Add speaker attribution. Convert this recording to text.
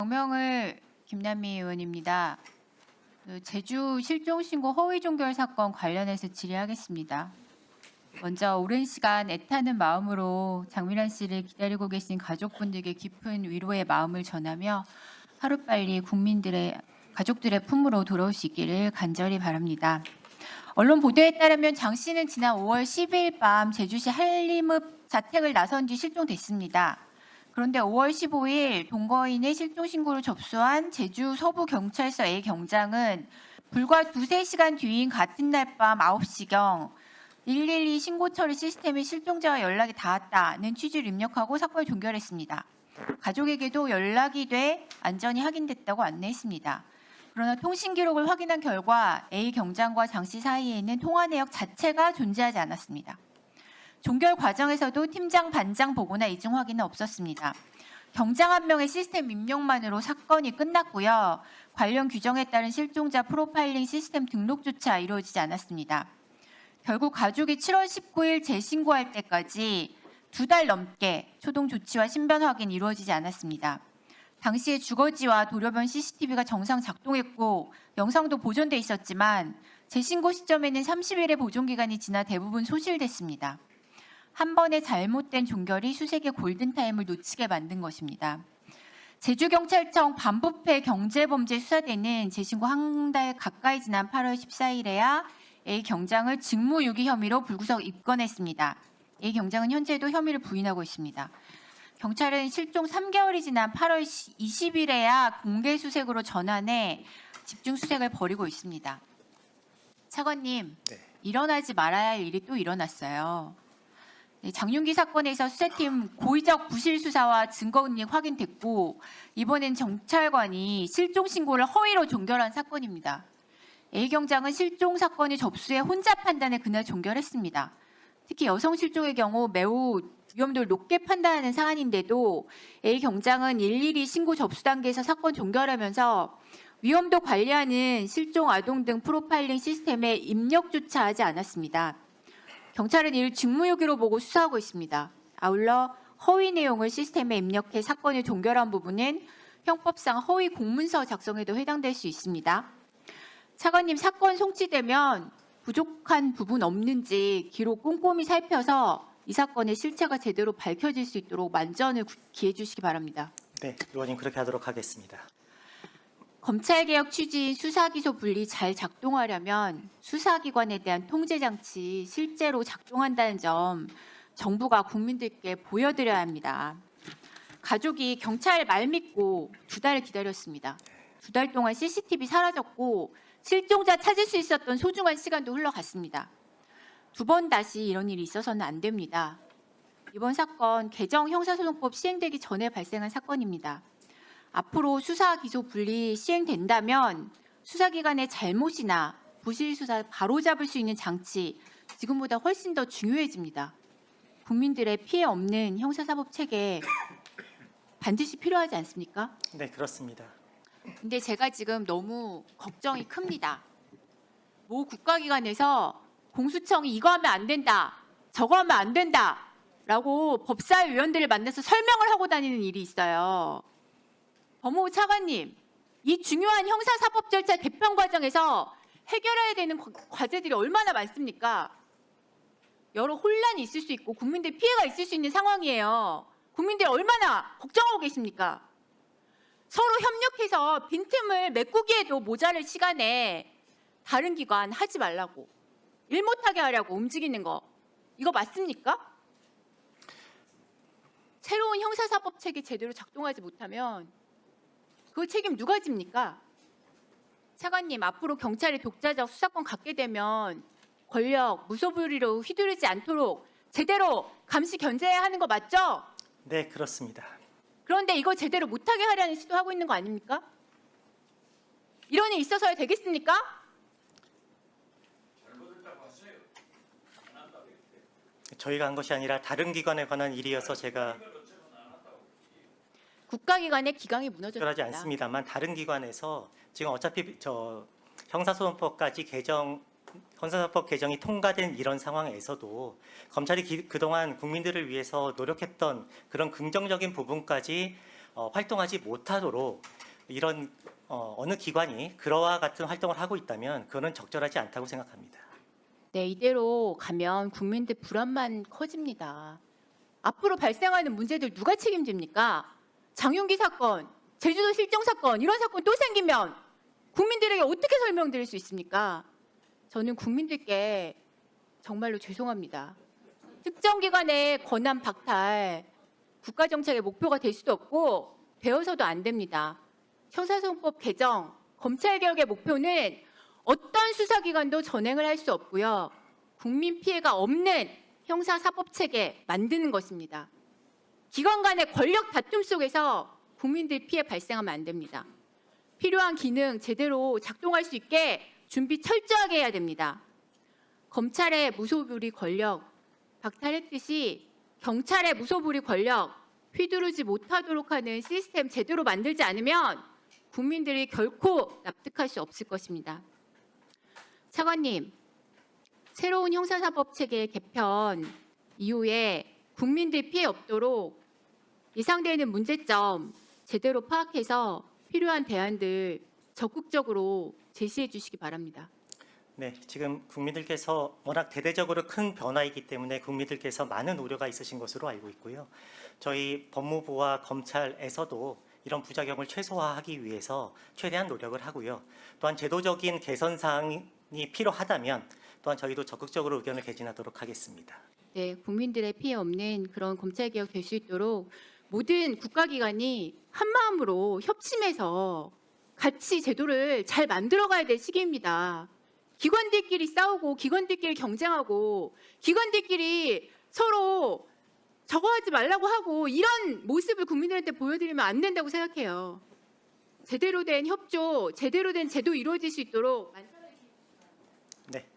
Speaker 1: 정명을 김남미 의원입니다. 제주 실종신고 허위종결 사건 관련해서 질의하겠습니다. 먼저 오랜 시간 애타는 마음으로 장미란 씨를 기다리고 계신 가족분들께 깊은 위로의 마음을 전하며 하루빨리 가족들의 품으로 돌아올 수 있기를 간절히 바랍니다. 언론 보도에 따르면 장 씨는 지난 5월 12일 밤 제주시 한림읍 자택을 나선 뒤 실종됐습니다. 그런데 5월 15일 동거인의 실종 신고를 접수한 제주 서부경찰서 A경장은 불과 2~3시간 뒤인 같은 날 밤 9시경 112 신고 처리 시스템에 실종자와 연락이 닿았다는 취지를 입력하고 사건을 종결했습니다. 가족에게도 연락이 돼 안전이 확인됐다고 안내했습니다. 그러나 통신 기록을 확인한 결과 A경장과 장 씨 사이에는 통화 내역 자체가 존재하지 않았습니다. 종결 과정에서도 팀장, 반장 보고나 이중 확인은 없었습니다. 경장 한 명의 시스템 입력만으로 사건이 끝났고요. 관련 규정에 따른 실종자 프로파일링 시스템 등록조차 이루어지지 않았습니다. 결국 가족이 7월 19일 재신고할 때까지 2달 넘게 초동 조치와 신변 확인이 이루어지지 않았습니다. 당시에 주거지와 도로변 CCTV가 정상 작동했고 영상도 보존돼 있었지만 재신고 시점에는 30일의 보존 기간이 지나 대부분 소실됐습니다. 한 번의 잘못된 종결이 수색의 골든타임을 놓치게 만든 것입니다. 제주경찰청 반부패 경제범죄 수사대는 재신고 한 달 가까이 지난 8월 14일에야 A경장을 직무유기 혐의로 불구속 입건했습니다. A경장은 현재도 혐의를 부인하고 있습니다. 경찰은 실종 3개월이 지난 8월 20일에야 공개 수색으로 전환해 집중 수색을 벌이고 있습니다. 차관님, 일어나지 말아야 할 일이 또 일어났어요. 장윤기 사건에서 수사팀 고의적 부실 수사와 증거은닉 확인됐고 이번엔 경찰관이 실종 신고를 허위로 종결한 사건입니다. A경장은 실종 사건의 접수에 혼자 판단해 그날 종결했습니다. 특히 여성 실종의 경우 매우 위험도를 높게 판단하는 사안인데도 A경장은 112 신고 접수 단계에서 사건 종결하면서 위험도 관리하는 실종 아동 등 프로파일링 시스템에 입력조차 하지 않았습니다. 경찰은 이를 직무유기로 보고 수사하고 있습니다. 아울러 허위 내용을 시스템에 입력해 사건을 종결한 부분은 형법상 허위 공문서 작성에도 해당될 수 있습니다. 차관님, 사건 송치되면 부족한 부분 없는지 기록 꼼꼼히 살펴서 이 사건의 실체가 제대로 밝혀질 수 있도록 만전을 기해 주시기 바랍니다.
Speaker 2: 네, 의원님 그렇게 하도록 하겠습니다.
Speaker 1: 검찰개혁 취지인 수사기소 분리 잘 작동하려면 수사기관에 대한 통제장치 실제로 작동한다는 점 정부가 국민들께 보여드려야 합니다. 가족이 경찰 말 믿고 2달을 기다렸습니다. 2달 동안 CCTV 사라졌고 실종자 찾을 수 있었던 소중한 시간도 흘러갔습니다. 2번 다시 이런 일이 있어서는 안 됩니다. 이번 사건 개정 형사소송법 시행되기 전에 발생한 사건입니다. 앞으로 수사 기소 분리 시행된다면 수사기관의 잘못이나 부실 수사 바로잡을 수 있는 장치 지금보다 훨씬 더 중요해집니다. 국민들의 피해 없는 형사사법 체계 반드시 필요하지 않습니까?
Speaker 2: 네, 그렇습니다.
Speaker 1: 근데 제가 지금 너무 걱정이 큽니다. 모 국가기관에서 공수청이 이거 하면 안 된다, 저거 하면 안 된다 라고 법사위원들을 만나서 설명을 하고 다니는 일이 있어요. 법무부 차관님, 이 중요한 형사사법 절차 개편 과정에서 해결해야 되는 과제들이 얼마나 많습니까? 여러 혼란이 있을 수 있고 국민들 피해가 있을 수 있는 상황이에요. 국민들 얼마나 걱정하고 계십니까? 서로 협력해서 빈틈을 메꾸기에도 모자랄 시간에 다른 기관 하지 말라고, 일 못하게 하려고 움직이는 거, 이거 맞습니까? 새로운 형사사법 체계 제대로 작동하지 못하면 그 책임 누가 집니까? 차관님, 앞으로 경찰이 독자적 수사권 갖게 되면 권력 무소불위로 휘두르지 않도록 제대로 감시 견제해야 하는 거 맞죠?
Speaker 2: 네, 그렇습니다.
Speaker 1: 그런데 이거 제대로 못하게 하려는 시도하고 있는 거 아닙니까? 이런 일 있어서야 되겠습니까?
Speaker 2: 저희가 한 것이 아니라 다른 기관에 관한 일이어서 제가
Speaker 1: 국가기관의 기강이 무너졌습니다.
Speaker 2: 특별하지 않습니다만 다른 기관에서 지금 어차피 형사소송법까지 형사소송법 개정이 통과된 이런 상황에서도 검찰이 그동안 국민들을 위해서 노력했던 그런 긍정적인 부분까지 활동하지 못하도록 이런 어느 기관이 그러와 같은 활동을 하고 있다면 그거는 적절하지 않다고 생각합니다.
Speaker 1: 네, 이대로 가면 국민들 불안만 커집니다. 앞으로 발생하는 문제들 누가 책임집니까? 장윤기 사건, 제주도 실종 사건, 이런 사건 또 생기면 국민들에게 어떻게 설명드릴 수 있습니까? 저는 국민들께 정말로 죄송합니다. 특정 기관의 권한 박탈, 국가정책의 목표가 될 수도 없고 되어서도 안 됩니다. 형사소송법 개정, 검찰개혁의 목표는 어떤 수사기관도 전행을 할 수 없고요. 국민 피해가 없는 형사사법체계 만드는 것입니다. 기관 간의 권력 다툼 속에서 국민들 피해 발생하면 안 됩니다. 필요한 기능 제대로 작동할 수 있게 준비 철저하게 해야 됩니다. 검찰의 무소불위 권력 박탈했듯이 경찰의 무소불위 권력 휘두르지 못하도록 하는 시스템 제대로 만들지 않으면 국민들이 결코 납득할 수 없을 것입니다. 차관님, 새로운 형사사법체계 개편 이후에 국민들 피해 없도록 예상되는 문제점 제대로 파악해서 필요한 대안들 적극적으로 제시해 주시기 바랍니다.
Speaker 2: 네, 지금 국민들께서 워낙 대대적으로 큰 변화이기 때문에 국민들께서 많은 우려가 있으신 것으로 알고 있고요. 저희 법무부와 검찰에서도 이런 부작용을 최소화하기 위해서 최대한 노력을 하고요. 또한 제도적인 개선 사항이 필요하다면 또한 저희도 적극적으로 의견을 개진하도록 하겠습니다.
Speaker 1: 네, 국민들의 피해 없는 그런 검찰개혁 될 수 있도록 모든 국가기관이 한마음으로 협심해서 같이 제도를 잘 만들어가야 될 시기입니다. 기관들끼리 싸우고 기관들끼리 경쟁하고 기관들끼리 서로 저거 하지 말라고 하고 이런 모습을 국민들한테 보여드리면 안 된다고 생각해요. 제대로 된 협조, 제대로 된 제도 이루어질 수 있도록
Speaker 2: 네.